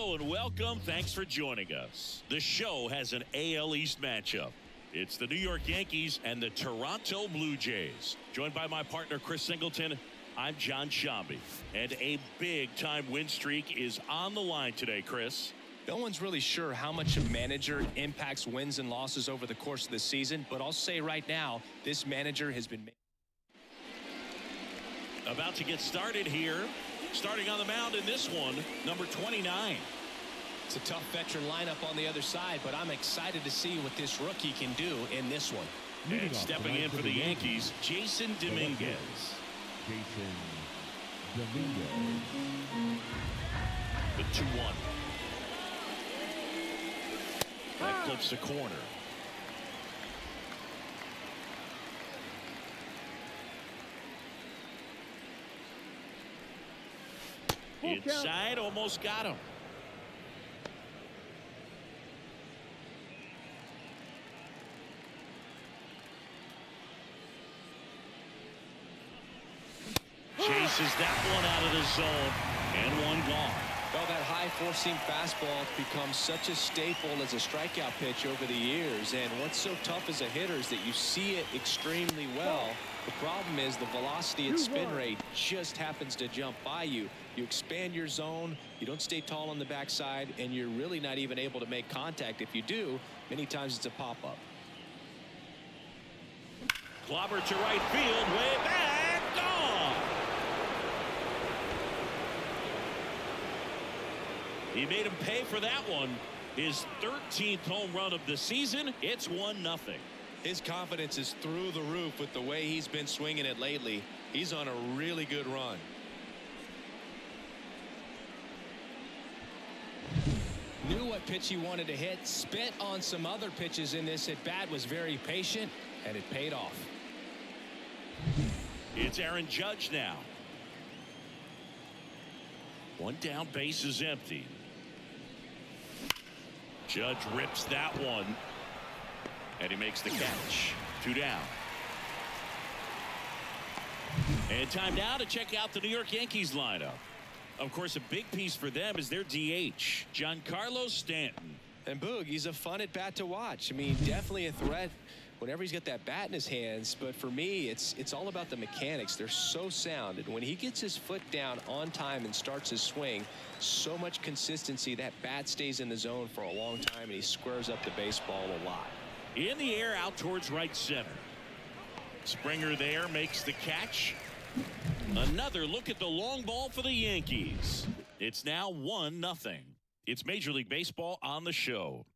Hello and welcome. Thanks for joining us. The show has an AL East matchup. It's the New York Yankees and the Toronto Blue Jays. Joined by my partner, Chris Singleton, I'm John Shambi. And a big-time win streak is on the line today, Chris. No one's really sure how much a manager impacts wins and losses over the course of the season, but I'll say right now, this manager has been about to get started here. Starting on the mound in this one, number 29. It's a tough veteran lineup on the other side, but I'm excited to see what this rookie can do in this one. And stepping in for the Yankees, Jason Dominguez. Jason Dominguez. The 2-1. That clips the corner. Inside, almost got him. Chases that one out of the zone, and one gone. Well, that high four-seam fastball becomes such a staple as a strikeout pitch over the years, and what's so tough as a hitter is that you see it extremely well. The problem is the velocity and spin rate just happens to jump by you. You expand your zone, you don't stay tall on the backside, and you're really not even able to make contact. If you do, many times it's a pop-up. Clobber to right field, way back, gone. He made him pay for that one. His 13th home run of the season. It's 1-0. His confidence is through the roof with the way he's been swinging it lately. He's on a really good run. Knew what pitch he wanted to hit. Spent on some other pitches in this at bat. Was very patient, and it paid off. It's Aaron Judge now. One down, base is empty. Judge rips that one, and he makes the catch. 2 down. And time now to check out the New York Yankees lineup. Of course, a big piece for them is their DH, Giancarlo Stanton. And Boog, he's a fun at bat to watch. I mean, definitely a threat whenever he's got that bat in his hands. But for me, it's all about the mechanics. They're so sound. And when he gets his foot down on time and starts his swing, so much consistency, that bat stays in the zone for a long time, and he squares up the baseball a lot. In the air, out towards right center. Springer there makes the catch. Another look at the long ball for the Yankees. It's now 1-0. It's Major League Baseball on the show.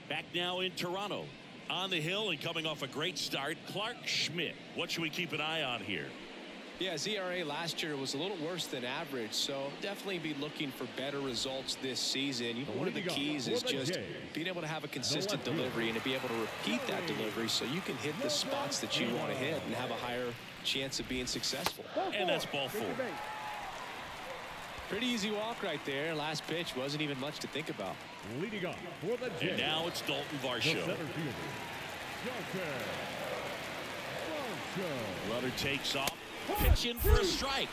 Back now in Toronto. On the hill and coming off a great start, Clark Schmidt. What should we keep an eye on here? Yeah, his ERA last year was a little worse than average, so definitely be looking for better results this season. You know, one of the keys is just being able to have a consistent delivery and to be able to repeat that delivery so you can hit the spots that you want to hit and have a higher chance of being successful. And that's ball 4. Pretty easy walk right there. Last pitch wasn't even much to think about. Leading off for the Jays. And now it's Dalton Varsho. Runner takes off. Pitch in for a strike.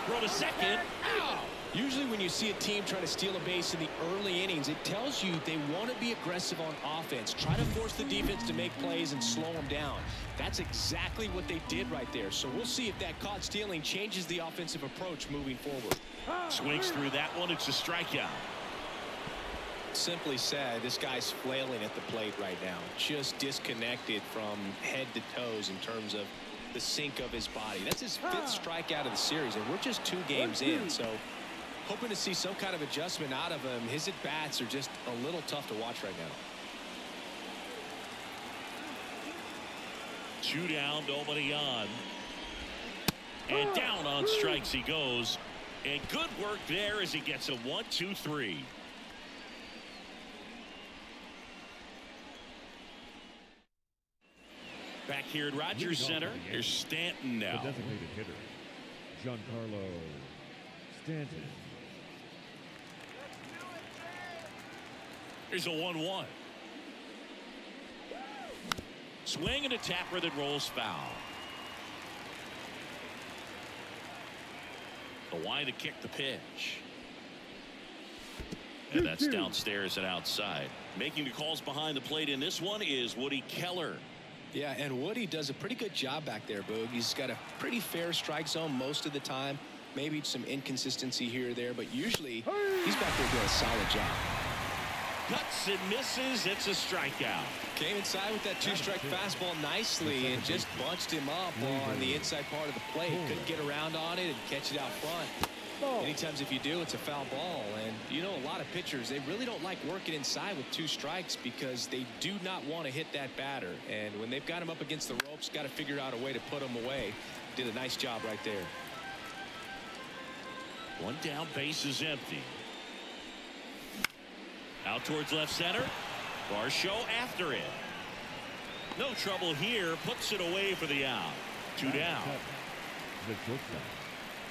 Throw to second. Ow! Usually when you see a team try to steal a base in the early innings, it tells you they want to be aggressive on offense. Try to force the defense to make plays and slow them down. That's exactly what they did right there. So we'll see if that caught stealing changes the offensive approach moving forward. Swings through that one. It's a strikeout. Simply said, this guy's flailing at the plate right now. Just disconnected from head to toes in terms of the sink of his body. That's his 5th strikeout of the series, and we're just 2 games in. So hoping to see some kind of adjustment out of him. His at-bats are just a little tough to watch right now. 2 down, nobody on. And down on strikes he goes. And good work there as he gets a 1-2-3. Back here at Rogers Center, here's Stanton now. The designated hitter, Giancarlo Stanton. Here's a 1-1. Swing and a tapper that rolls foul. The wide to kick the pitch. And that's downstairs and outside. Making the calls behind the plate in this one is Woody Keller. Yeah, and Woody does a pretty good job back there, Boog. He's got a pretty fair strike zone most of the time. Maybe some inconsistency here or there, but usually he's back there doing a solid job. Cuts and misses. It's a strikeout. Came inside with that two-strike fastball nicely and just bunched him up on the inside part of the plate. Couldn't get around on it and catch it out front. Many times if you do, it's a foul ball. And you know, a lot of pitchers, they really don't like working inside with two strikes because they do not want to hit that batter. And when they've got him up against the ropes, got to figure out a way to put him away. Did a nice job right there. One down, base is empty. Out towards left center. Varsho after it. No trouble here. Puts it away for the out. 2 down. The shortstop,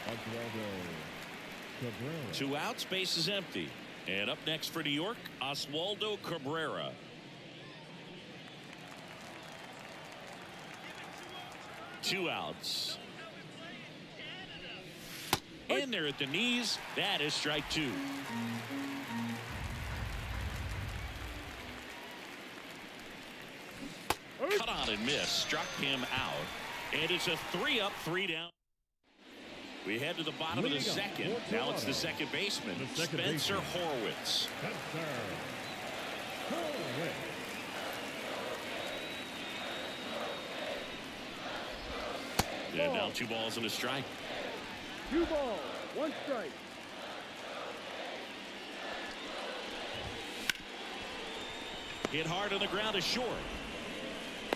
Oswaldo Cabrera. 2 outs, base is empty. And up next for New York, Oswaldo Cabrera. Two outs. In there at the knees. That is strike 2. Cut on and miss. Struck him out. And it's a 3-up, 3 down. We head to the bottom of the second. Now it's the second baseman, Spencer Horwitz. And now 2 balls and a strike. 2 balls, 1 strike. Hit hard on the ground is short.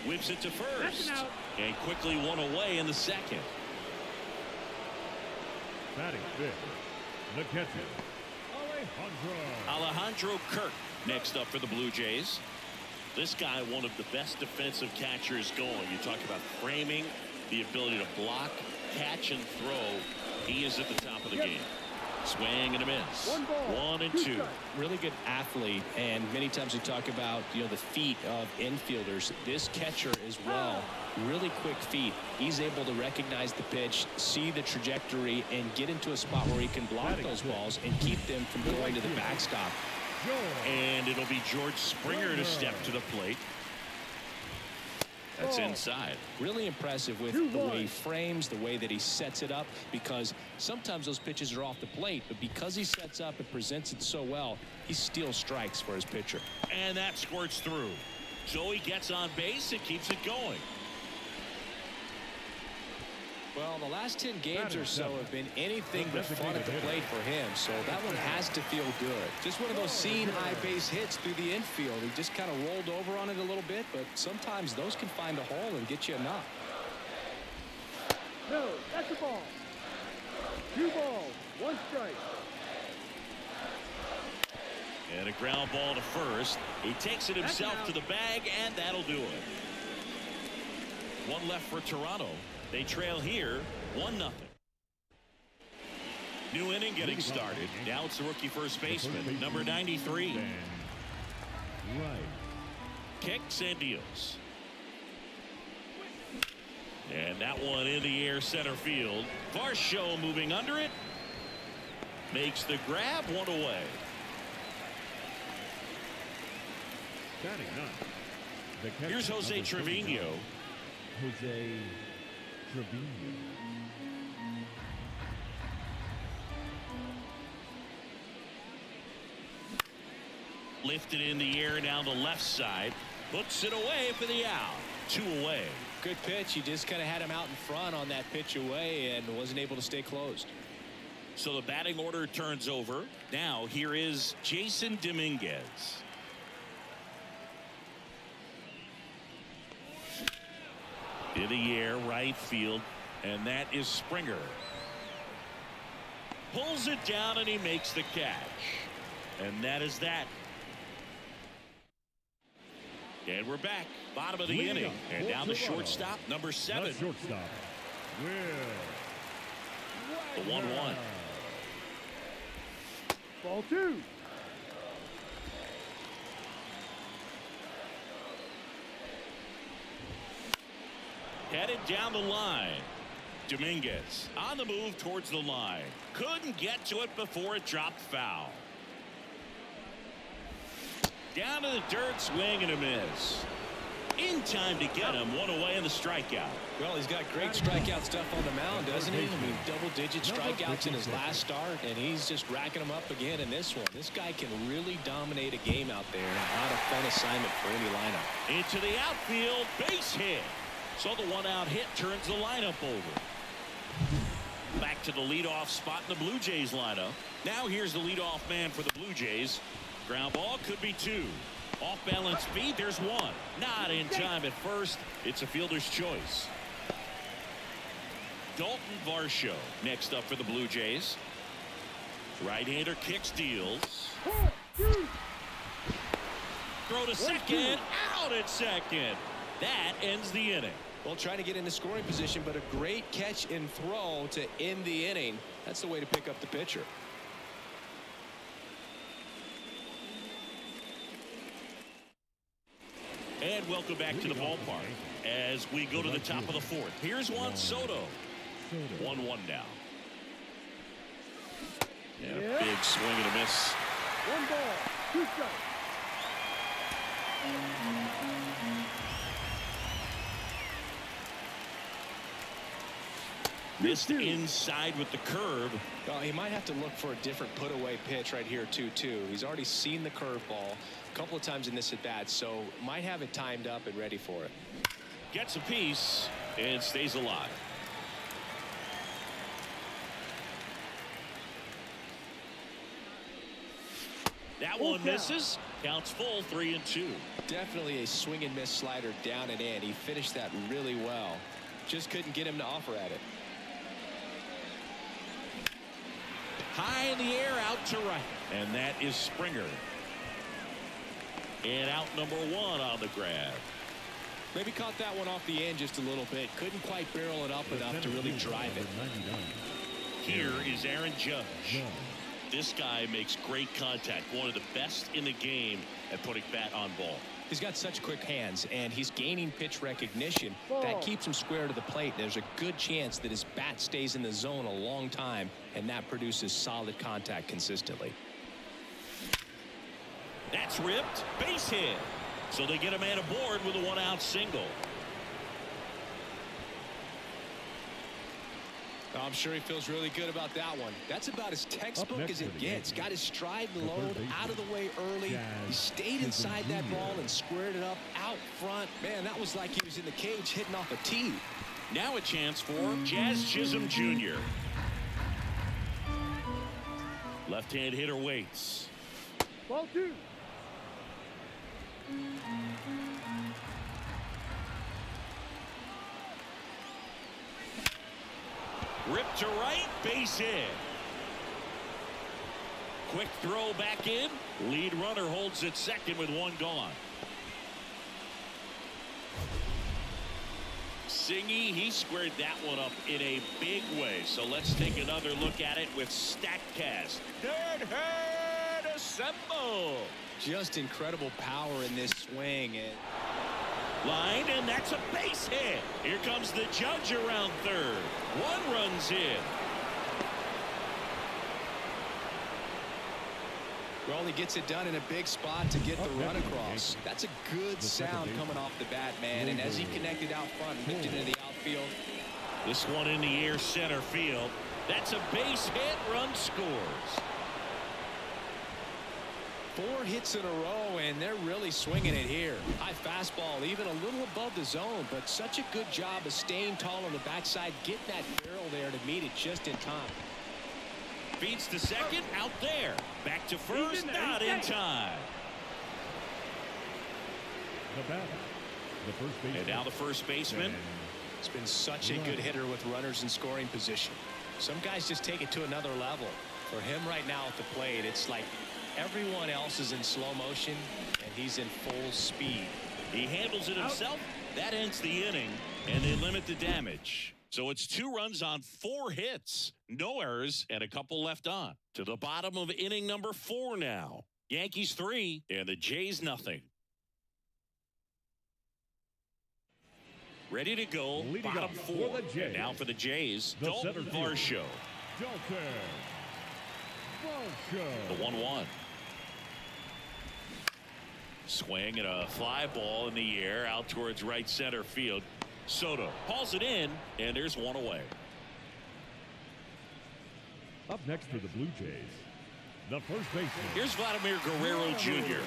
Whips it to first. And quickly 1 away in the second. Batting fifth, the catcher, Alejandro Kirk next up for the Blue Jays. This guy, one of the best defensive catchers going. You talk about framing, the ability to block, catch, and throw. He is at the top of the game. Swing and a miss. 1 ball, 1 and 2 2. strikes. Really good athlete, and many times we talk about, you know, the feet of infielders. This catcher as well, really quick feet. He's able to recognize the pitch, see the trajectory, and get into a spot where he can block those balls and keep them from going to the backstop. And it'll be George Springer to step to the plate. That's inside. Really impressive with the way he frames, the way that he sets it up, because sometimes those pitches are off the plate, but because he sets up and presents it so well, he steals strikes for his pitcher. And that squirts through. So he gets on base and keeps it going. Well, the last 10 games or so have been anything but fun at the plate for him, so that one has to feel good. Just one of those seen high base hits through the infield. He just kind of rolled over on it a little bit, but sometimes those can find a hole and get you a knock. No, that's a ball. 2 balls, 1 strike. And a ground ball to first. He takes it himself to the bag, and that'll do it. 1 left for Toronto. They trail here 1-0. New inning getting started. Now it's the rookie first baseman, number 93. Right. Kicks and deals. And that one in the air center field. Varsho moving under it. Makes the grab, 1 away. Batting ninth, the catcher, Here's Jose number 39, Trevino. Jose Trevino. Lifted in the air down the left side. Puts it away for the out. 2 away. Good pitch. He just kind of had him out in front on that pitch away and wasn't able to stay closed. So the batting order turns over. Now here is Jason Dominguez. In the air, right field, and that is Springer. Pulls it down and he makes the catch. And that is that. And we're back. Bottom of the inning. And down the shortstop, number 7. The shortstop, The 1-1. Ball 2. Headed down the line. Dominguez on the move towards the line. Couldn't get to it before it dropped foul. Down to the dirt, swing and a miss. In time to get him, one away in the strikeout. Well, he's got great strikeout stuff on the mound, doesn't he? I mean, double-digit strikeouts in his last start, and he's just racking them up again in this one. This guy can really dominate a game out there. A lot of fun assignment for any lineup. Into the outfield, base hit. So the one-out hit turns the lineup over. Back to the leadoff spot in the Blue Jays lineup. Now here's the leadoff man for the Blue Jays. Ground ball could be two. Off balance speed, there's one. Not in time at first. It's a fielder's choice. Dalton Varsho next up for the Blue Jays. Right-hander kicks, deals. Throw to second, out at second. That ends the inning. Well, trying to get into scoring position, but a great catch and throw to end the inning. That's the way to pick up the pitcher. And welcome back to the ballpark as we go to the top of the fourth. Here's Juan Soto. 1-1 now. And a big swing and a miss. 1 ball, 2 strikes. Missed inside with the curve. Well, he might have to look for a different put-away pitch right here, 2-2. He's already seen the curveball a couple of times in this at-bat, so might have it timed up and ready for it. Gets a piece and stays alive. That one misses. Counts full, 3-2. Definitely a swing and miss slider down and in. He finished that really well. Just couldn't get him to offer at it. High in the air, out to right. And that is Springer. And out number 1 on the grab. Maybe caught that one off the end just a little bit. Couldn't quite barrel it up enough to really drive it. Here is Aaron Judge. This guy makes great contact. One of the best in the game at putting bat on ball. He's got such quick hands, and he's gaining pitch recognition. That keeps him square to the plate. There's a good chance that his bat stays in the zone a long time, and that produces solid contact consistently. That's ripped. Base hit. So they get a man aboard with a 1-out single. I'm sure he feels really good about that one. That's about as textbook as it gets. Got his stride low, out of the way early. He stayed inside that ball and squared it up out front. Man, that was like he was in the cage hitting off a tee. Now a chance for Jazz Chisholm Jr. Left-hand hitter waits. Ball 2. Ripped to right, base hit. Quick throw back in. Lead runner holds at second with 1 gone. Singy, he squared that one up in a big way. So let's take another look at it with StatCast. Third head assemble. Just incredible power in this swing. Line, and that's a base hit. Here comes the Judge around third. 1 runs in. Well, he gets it done in a big spot to get the run across. That's a good sound coming off the bat, man. And as he connected out front and hooked it into the outfield. This one in the air, center field. That's a base hit. Run scores. 4 hits in a row, and they're really swinging it here. High fastball, even a little above the zone, but such a good job of staying tall on the backside, getting that barrel there to meet it just in time. Beats to second, out there. Back to first, not in time. The first baseman. And now the first baseman. It's been such a good hitter with runners in scoring position. Some guys just take it to another level. For him right now at the plate, it's like everyone else is in slow motion, and he's in full speed. He handles it himself. That ends the inning, and they limit the damage. So it's 2 runs on 4 hits, no errors, and a couple left on. To the bottom of inning number 4 now. Yankees 3 and the Jays nothing. ready to go. Leading Bottom off for four. the Jays. And now for the Jays, The Dalton center fielder. Varsho. Dalton Varsho. The 1-1. Swing and a fly ball in the air out towards right center field. Soto hauls it in, and there's one away. Up next for the Blue Jays, the first baseman. Here's Vladimir Guerrero Jr.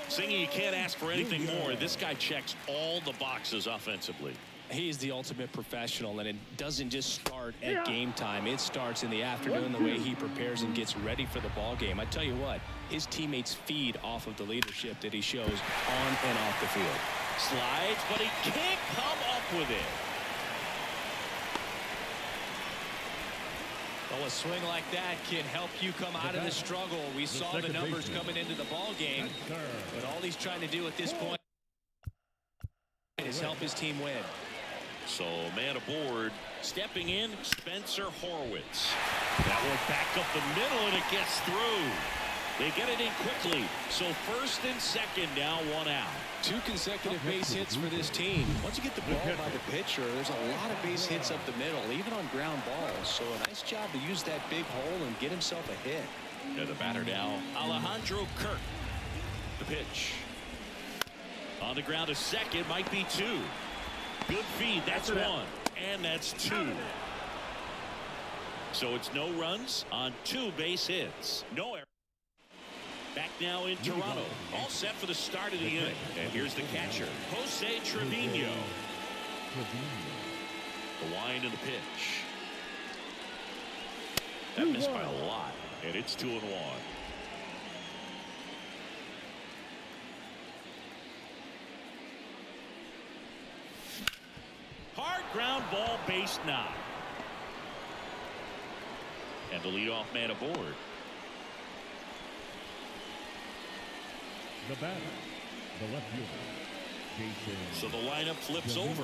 Singing you can't ask for anything more. This guy checks all the boxes offensively. He's the ultimate professional, and it doesn't just start at game time. It starts in the afternoon, the way he prepares and gets ready for the ball game. I tell you what, his teammates feed off of the leadership that he shows on and off the field. Slides, but he can't come up with it. Well, a swing like that can help you come out of the struggle. We saw the numbers coming into the ball game, but all he's trying to do at this point is help his team win. So man aboard, stepping in, Spencer Horwitz. That one back up the middle, and it gets through. They get it in quickly. So first and second, now one out. 2 consecutive base hits for this team. Once you get the ball by the pitcher, there's a lot of base hits up the middle, even on ground balls. So a nice job to use that big hole and get himself a hit. And the batter now, Alejandro Kirk. The pitch. On the ground, a second, might be 2. Good feed, that's 1. And that's 2. So it's no runs on 2 base hits. No error. Back now in Toronto. All set for the start of the inning. And here's the catcher, Jose Trevino. The wind and the pitch. That missed by a lot. And it's 2-1. Hard ground ball, base knock. And the leadoff man aboard. The batter, the left fielder, Jason. So the lineup flips over.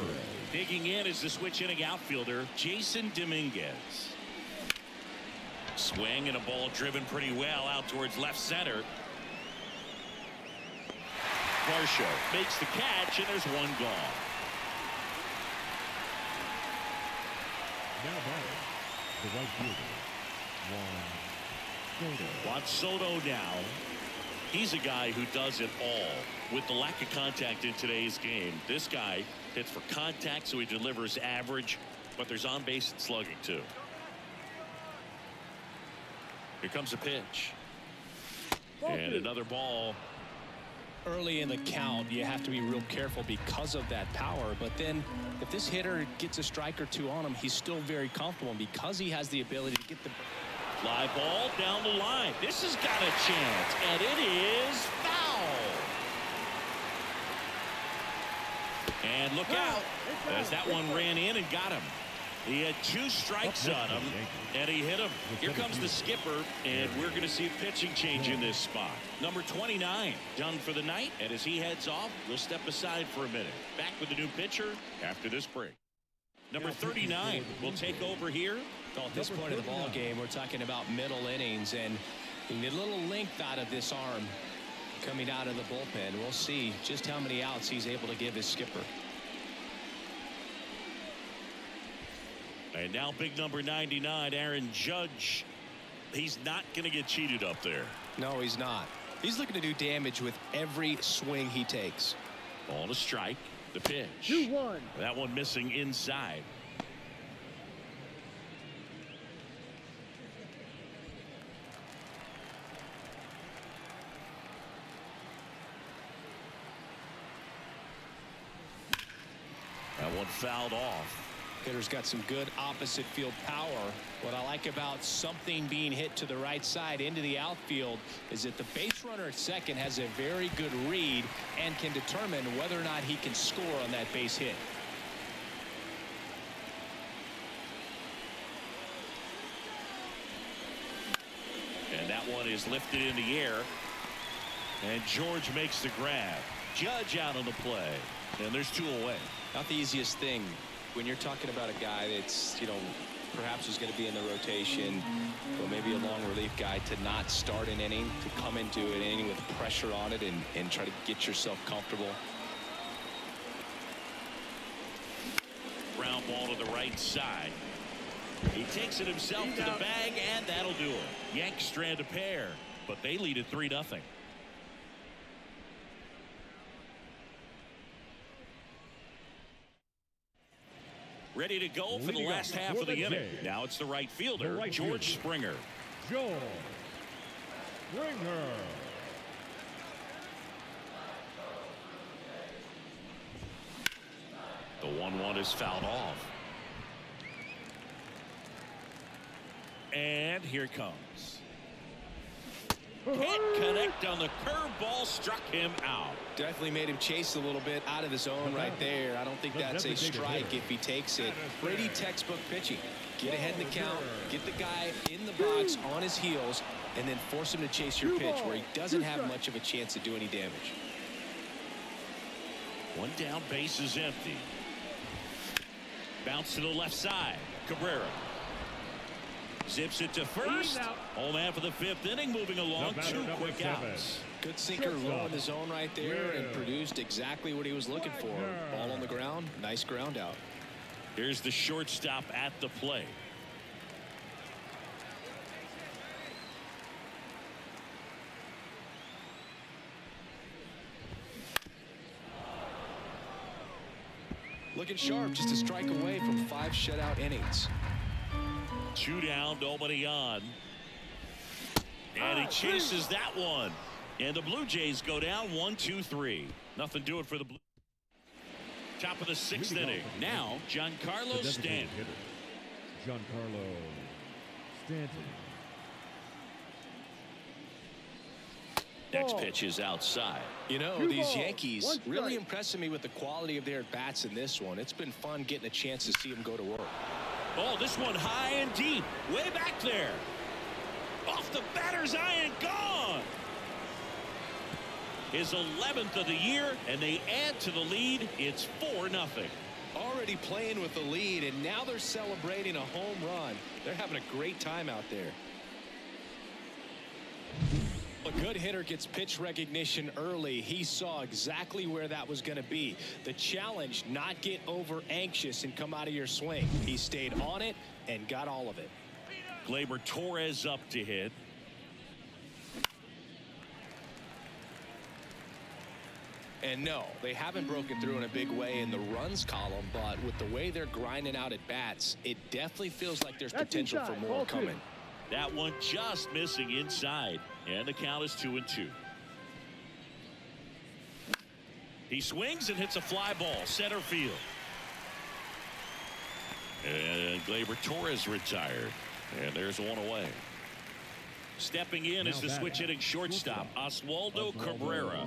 Digging in is the switch inning outfielder, Jason Dominguez. Swing and a ball driven pretty well out towards left center. Varsho makes the catch, and there's one gone. Now batting, the right fielder, Juan Soto now. He's a guy who does it all. With the lack of contact in today's game, this guy hits for contact, so he delivers average, but there's on base and slugging too. Here comes a pitch. And another ball. Early in the count, you have to be real careful because of that power. But then if this hitter gets a strike or 2 on him, he's still very comfortable. And because he has the ability to get the Fly ball down the line. This has got a chance, and it is foul. And look out, as that one ran in and got him. He had 2 strikes on him, and he hit him. Here comes the skipper, and we're going to see a pitching change in this spot. Number 29 done for the night, and as he heads off, we'll step aside for a minute. Back with the new pitcher after this break. Number 39 will take over here. Well, at this point of the ball game, we're talking about middle innings, and you need a little length out of this arm coming out of the bullpen. We'll see just how many outs he's able to give his skipper. And now big number 99, Aaron Judge. He's not going to get cheated up there. No, he's not. He's looking to do damage with every swing he takes. Ball to strike. The pitch. 2-1. That one missing inside. That one fouled off. Hitter's got some good opposite field power. What I like about something being hit to the right side into the outfield is that the base runner at second has a very good read and can determine whether or not he can score on that base hit. And that one is lifted in the air. And George makes the grab. Judge out on the play. And there's 2 away. Not the easiest thing when you're talking about a guy that's, perhaps is going to be in the rotation, or maybe a long relief guy, to not start an inning, to come into an inning with pressure on it and try to get yourself comfortable. ground ball to the right side. He takes it himself to the bag, and that'll do it. Yanks strand a pair, but they lead at 3-0. Ready to go for the last half of the inning. Now it's the right fielder, George Springer. George Springer. The 1-1 is fouled off. And here it comes. Can't connect on the curveball, struck him out. Definitely made him chase a little bit out of the zone right there. I don't think that's a strike if he takes it. Brady textbook pitching. Get ahead in the count, get the guy in the box on his heels, and then force him to chase your pitch where he doesn't have much of a chance to do any damage. One down, base is empty. Bounce to the left side. Cabrera zips it to first. Home half of the 5th inning, moving along. 2 quick outs. Good sinker low in the zone right there and produced exactly what he was looking for. Ball on the ground, nice ground out. Here's the shortstop at the plate. Looking sharp, just a strike away from 5 shutout innings. 2 down, nobody on. And he chases that one. And the Blue Jays go down 1-2-3. Nothing doing for the Blue. Top of the 6th inning. Now, Giancarlo Stanton. Giancarlo Stanton. Next pitch is outside. You know, these Yankees really impressing me with the quality of their bats in this one. It's been fun getting a chance to see them go to work. Oh, this one high and deep. Way back there. Off the batter's eye and gone. His 11th of the year, and they add to the lead. It's 4-0. Already playing with the lead, and now they're celebrating a home run. They're having a great time out there. A good hitter gets pitch recognition early. He saw exactly where that was going to be. The challenge, not get over anxious and come out of your swing. He stayed on it and got all of it. Gleyber Torres up to hit. And no, they haven't broken through in a big way in the runs column, but with the way they're grinding out at bats, it definitely feels like there's potential for more coming. That one just missing inside, and the count is 2-2. He swings and hits a fly ball, center field. And Gleyber Torres retired, and there's one away. Stepping in is the switch hitting shortstop, Oswaldo Cabrera.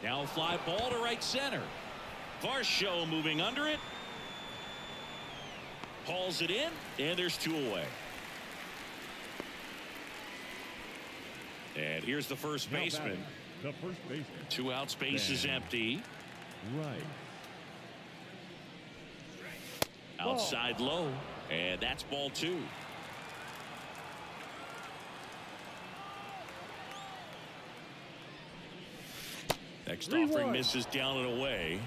Now a fly ball to right center. Varsho moving under it. Hauls it in, and there's 2 away. And here's the first baseman. The first baseman. 2 outs, base is empty. Right. Outside low, and that's ball 2. Next offering misses down and away.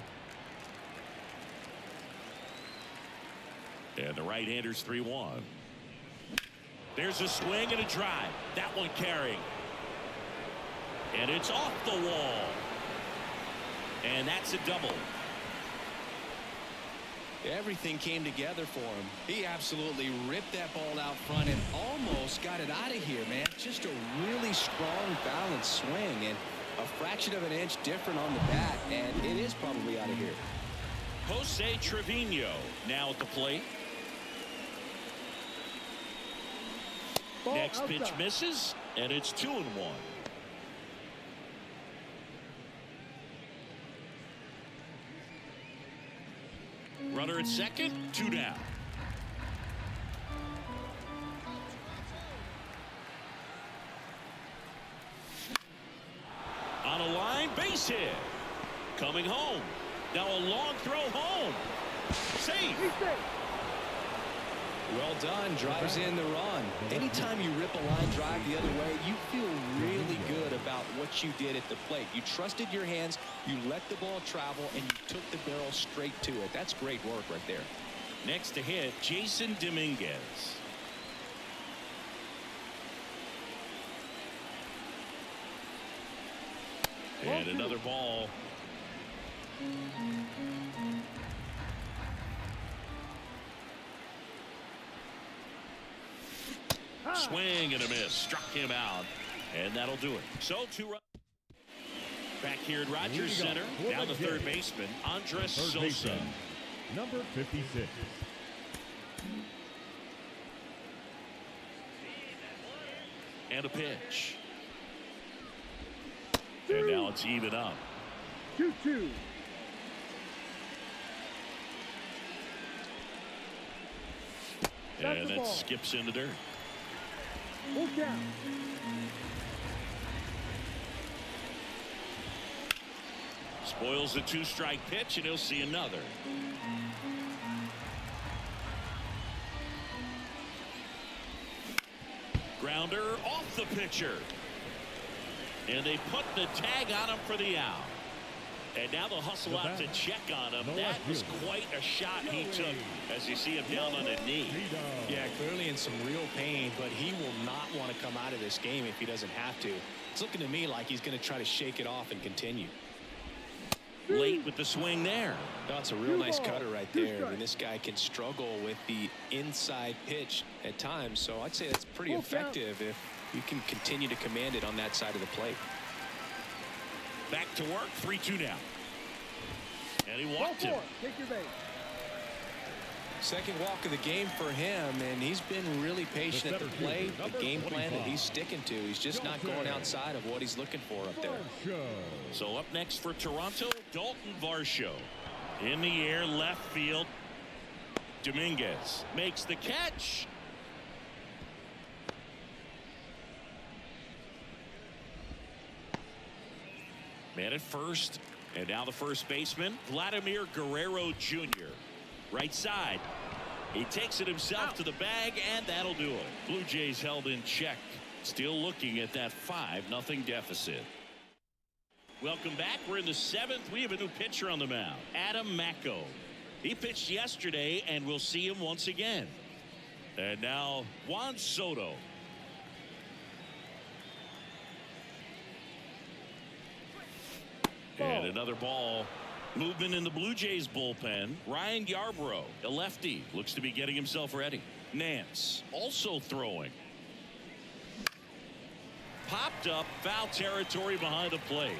And the right-hander's 3-1. There's a swing and a drive. That one carrying. And it's off the wall. And that's a double. Everything came together for him. He absolutely ripped that ball out front and almost got it out of here, man. Just a really strong, balanced swing. And a fraction of an inch different on the bat, and it is probably out of here. Jose Trevino now at the plate. Next pitch misses, and it's 2-1. Runner at second, 2 down. On a line, base hit. Coming home. Now a long throw home. Safe. Well done. Drives in the run. Anytime you rip a line drive the other way, you feel really good about what what you did at the plate. You trusted your hands, you let the ball travel, and you took the barrel straight to it. That's great work right there. Next to hit, Jason Dominguez. And another ball. Swing and a miss. Struck him out. And that'll do it. So 2 runs. Back here at Rogers Center. Down the third baseman, Andres Sosa. Baseman, number 56. And a pitch. And now it's even up. 2-2. And it skips in the dirt. Full count. Spoils the 2-strike pitch, and he'll see another. Grounder off the pitcher. And they put the tag on him for the out. And now they'll hustle out to check on him. That was quite a shot he took as you see him down on a knee. Yeah, clearly in some real pain, but he will not want to come out of this game if he doesn't have to. It's looking to me like he's going to try to shake it off and continue. Late with the swing there. That's a real nice cutter right there. I mean, this guy can struggle with the inside pitch at times, so I'd say that's pretty effective if you can continue to command it on that side of the plate. Back to work, 3-2 now. And he walked him. Take your base. Second walk of the game for him, and he's been really patient at the plate. The game plan that he's sticking to. He's just not going outside of what he's looking for up there. So up next for Toronto, Dalton Varsho. In the air, left field. Dominguez makes the catch. Man at first, and now the first baseman, Vladimir Guerrero Jr. Right side. He takes it himself to the bag, and that'll do it. Blue Jays held in check. Still looking at that 5-0 deficit. Welcome back. We're in the 7th. We have a new pitcher on the mound, Adam Macko. He pitched yesterday, and we'll see him once again. And now Juan Soto. And another ball. Movement in the Blue Jays bullpen. Ryan Yarbrough, a lefty, looks to be getting himself ready. Nance also throwing. Popped up, foul territory behind the plate.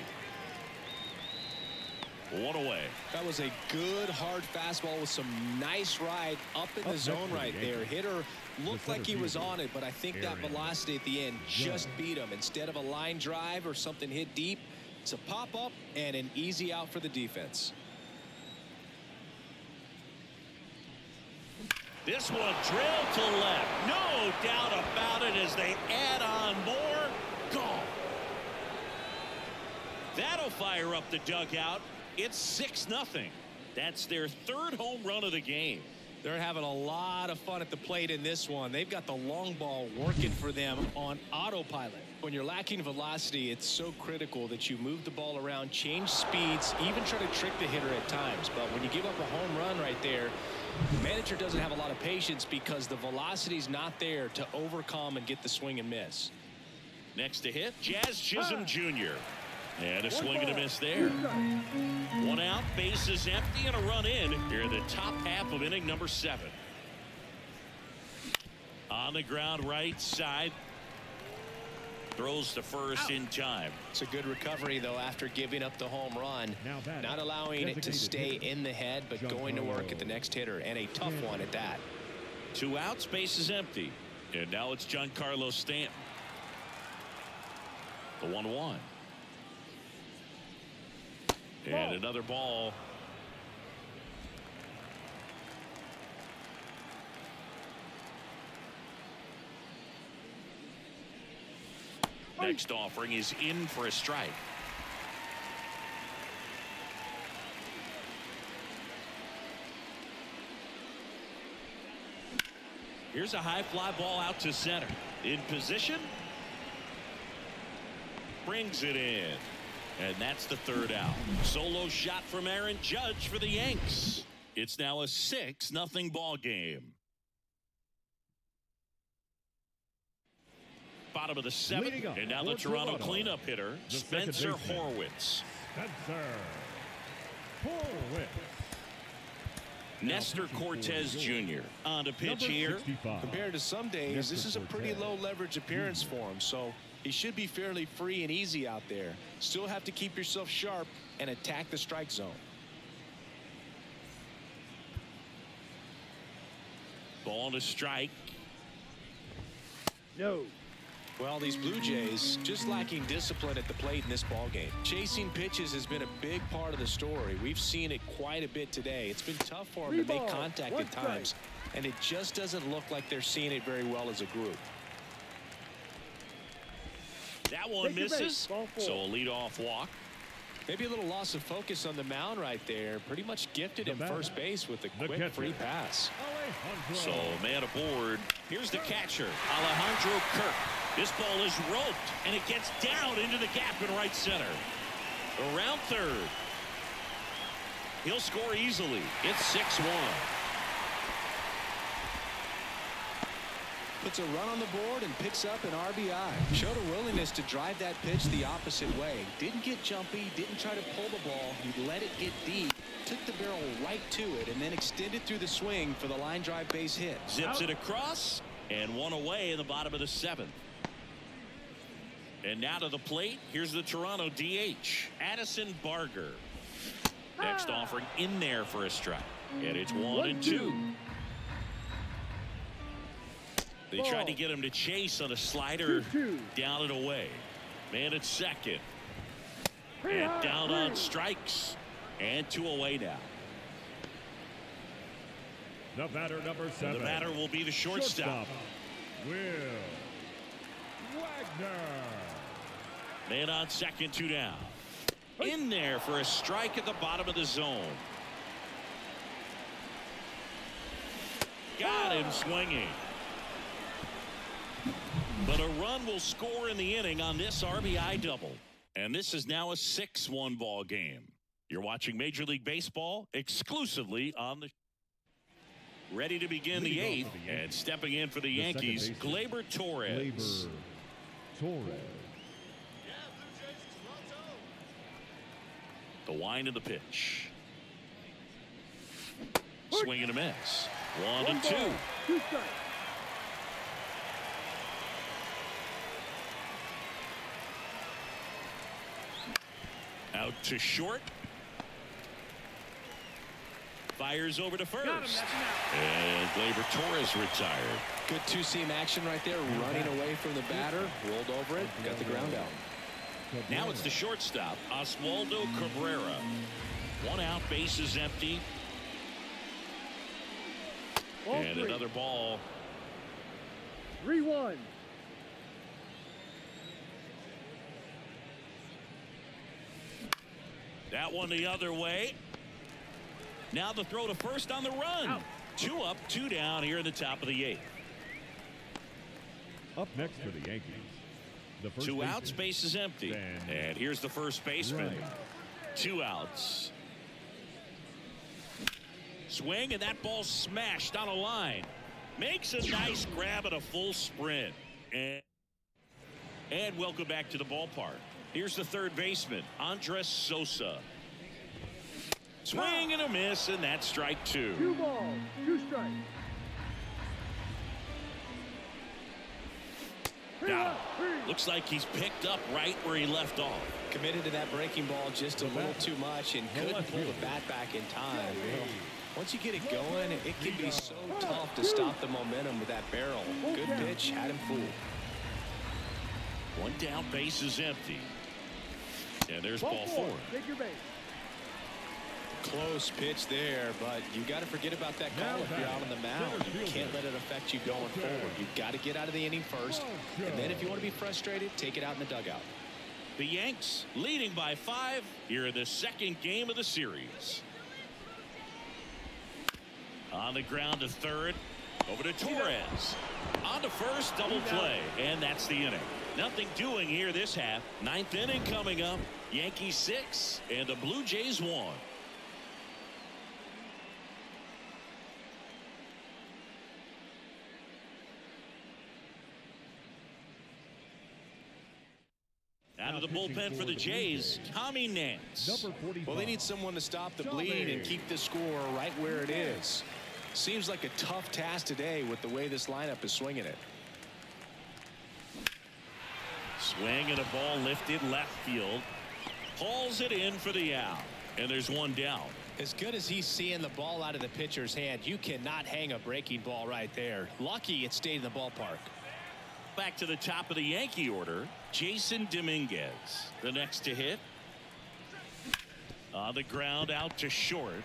1 away. That was a good hard fastball with some nice ride up in the zone right there. Hitter looked like he was on it, but I think that velocity at the end just beat him. Instead of a line drive or something hit deep, it's a pop up and an easy out for the defense. This one drilled to left. No doubt about it as they add on more. Gone. That'll fire up the dugout. It's 6-0. That's their 3rd home run of the game. They're having a lot of fun at the plate in this one. They've got the long ball working for them on autopilot. When you're lacking velocity, it's so critical that you move the ball around, change speeds, even try to trick the hitter at times. But when you give up a home run right there, the manager doesn't have a lot of patience because the velocity's not there to overcome and get the swing and miss. Next to hit, Jazz Chisholm Jr. And a swing and a miss there. 1 out, bases empty, and a run in here in the top half of inning number 7. On the ground, right side. Throws to first in time. It's a good recovery, though, after giving up the home run. Not allowing it to stay in the head, but going to work at the next hitter, and a tough one at that. 2 outs, base is empty. And now it's Giancarlo Stanton. The 1-1. And another ball. Next offering is in for a strike. Here's a high fly ball out to center. In position. brings it in. And that's the third out. Solo shot from Aaron Judge for the Yanks. It's now a 6-0 ball game. Bottom of the 7th, and now the Toronto cleanup hitter, Spencer Horwitz. Nestor Cortez Jr. on to pitch here. Compared to some days, this is a pretty low leverage appearance for him, so he should be fairly free and easy out there. Still have to keep yourself sharp and attack the strike zone. Ball to strike. No. Well, these Blue Jays just lacking discipline at the plate in this ball game. Chasing pitches has been a big part of the story. We've seen it quite a bit today. It's been tough for them to make contact at times, and it just doesn't look like they're seeing it very well as a group. That one misses, so a leadoff walk. Maybe a little loss of focus on the mound right there. Pretty much gifted him first base with a quick free pass. So man aboard. Here's the catcher, Alejandro Kirk. This ball is roped, and it gets down into the gap in right center. Around third. He'll score easily. It's 6-1. Puts a run on the board and picks up an RBI. Showed a willingness to drive that pitch the opposite way. Didn't get jumpy, didn't try to pull the ball. He let it get deep, took the barrel right to it, and then extended through the swing for the line drive base hit. Zips it across, and one away in the bottom of the 7th. And now to the plate, here's the Toronto DH, Addison Barger. Next offering in there for a strike. And it's 1-2. They tried to get him to chase on a slider down and away. Man at second. And down on strikes. And 2 away now. The batter, number 7. The batter will be the shortstop. Will Wagner. Man on second, 2 down. In there for a strike at the bottom of the zone. Got him swinging. But a run will score in the inning on this RBI double. And this is now a 6-1 ball game. You're watching Major League Baseball exclusively on the... Ready to begin the 8th, and stepping in for the Yankees, Gleyber Torres. The wind of the pitch. Swing and a miss. 1-2. Out to short. Fires over to first. And Gleyber Torres retired. Good two-seam action right there, running away from the batter, rolled over it, got the ground out. Now it's the shortstop, Oswaldo Cabrera. 1 out, bases empty. And another ball. 3-1. That one the other way. Now the throw to first on the run. Out. 2 up, 2 down here in the top of the 8th. Up next for the Yankees. The first 2 outs, base is empty. And here's the first baseman. 2 outs. Swing, and that ball smashed on a line. Makes a nice grab at a full sprint. And welcome back to the ballpark. Here's the third baseman, Andres Sosa. Swing and a miss, and that's strike 2. 2 balls, 2 strikes. Now, looks like he's picked up right where he left off. Committed to that breaking ball just a little too much and couldn't pull the bat back in time. Once you get it going, it can be so tough to stop the momentum with that barrel. Good pitch, had him fooled. 1 down, base is empty. And there's ball 4. Take your base. Close pitch there, but you got to forget about that call if you're out on the mound. You can't let it affect you going forward. You've got to get out of the inning first, and then if you want to be frustrated, take it out in the dugout. The Yanks leading by 5 here in the second game of the series. On the ground to third, over to Torres. On to first, double play, and that's the inning. Nothing doing here this half. Ninth inning coming up. Yankees 6 and the Blue Jays 1. Out of the bullpen for the Jays, Tommy Nance. Number 45. Well, they need someone to stop the bleed and keep the score right where it is. Seems like a tough task today with the way this lineup is swinging it. Swing and a ball lifted left field. Hauls it in for the out. And there's one down. As good as he's seeing the ball out of the pitcher's hand, you cannot hang a breaking ball right there. Lucky it stayed in the ballpark. Back to the top of the Yankee order, Jason Dominguez, the next to hit. On the ground out to short.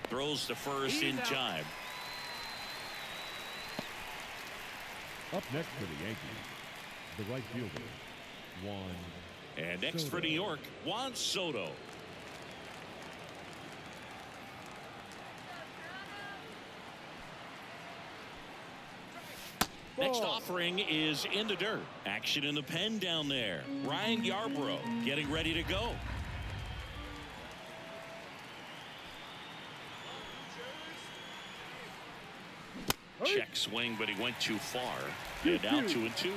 Throws to first in time. Up next for the Yankees, the right fielder, Juan. And next for New York, Juan Soto. Next offering is in the dirt. Action in the pen down there. Ryan Yarbrough getting ready to go. Check swing, but he went too far. And now 2-2.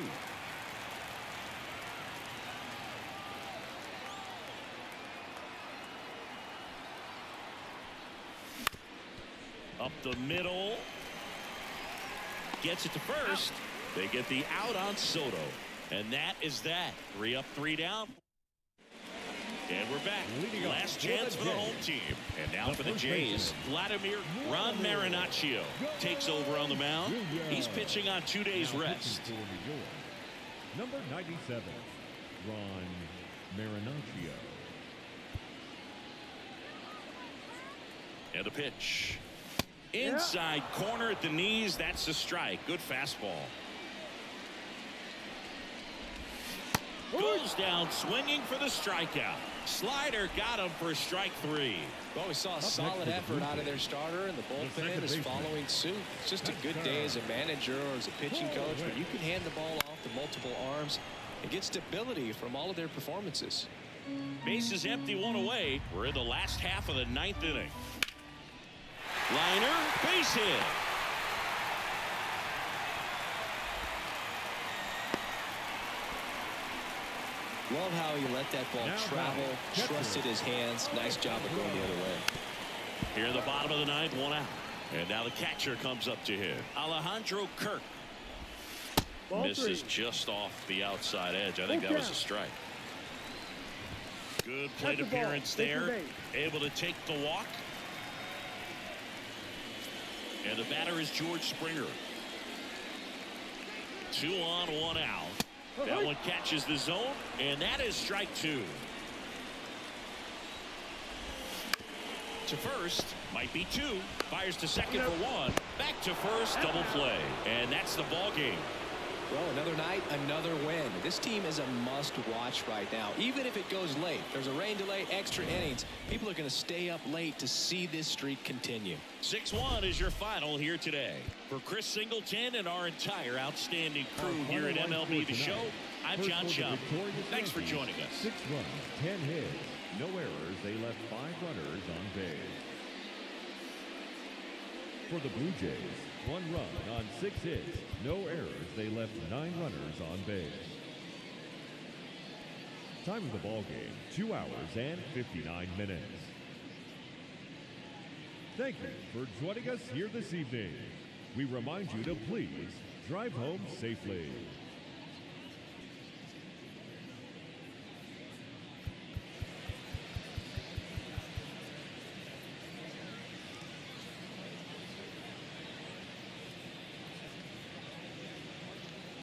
Up the middle. Gets it to first. They get the out on Soto. And that is that. 3 up, 3 down. And we're back. Last chance for the home team. And now for the Jays, Vladimir Ron Marinaccio takes over on the mound. He's pitching on 2 days rest. Number 97, Ron Marinaccio. And the pitch. Inside corner at the knees. That's the strike. Good fastball. Goes down swinging for the strikeout. Slider got him for strike 3. Well, we saw a solid effort out of their starter, and the bullpen is following suit. It's just a good day as a manager or as a pitching coach where you can hand the ball off to multiple arms and get stability from all of their performances. Bases empty, 1 away. We're in the last half of the 9th inning. Liner, base hit. Love how he let that ball travel, trusted his hands. Nice job of going the other way. Here in the bottom of the 9th, 1 out. And now the catcher comes up to hit. Alejandro Kirk. Misses just off the outside edge. I think that was a strike. Good plate appearance there. Able to take the walk. And the batter is George Springer. 2 on, 1 out. That one catches the zone, and that is strike 2. To first, might be 2. Fires to second for 1. Back to first, double play. And that's the ball game. Well, another night, another win. This team is a must-watch right now, even if it goes late. There's a rain delay, extra innings. People are going to stay up late to see this streak continue. 6-1 is your final here today. For Chris Singleton and our entire outstanding crew here at MLB The Show, I'm John Schaub. Thanks for joining us. 6 runs, 10 hits, no errors. They left 5 runners on base. For the Blue Jays, 1 run on 6 hits, no errors. They left 9 runners on base. Time of the ball game, 2 hours and 59 minutes. Thank you for joining us here this evening. We remind you to please drive home safely.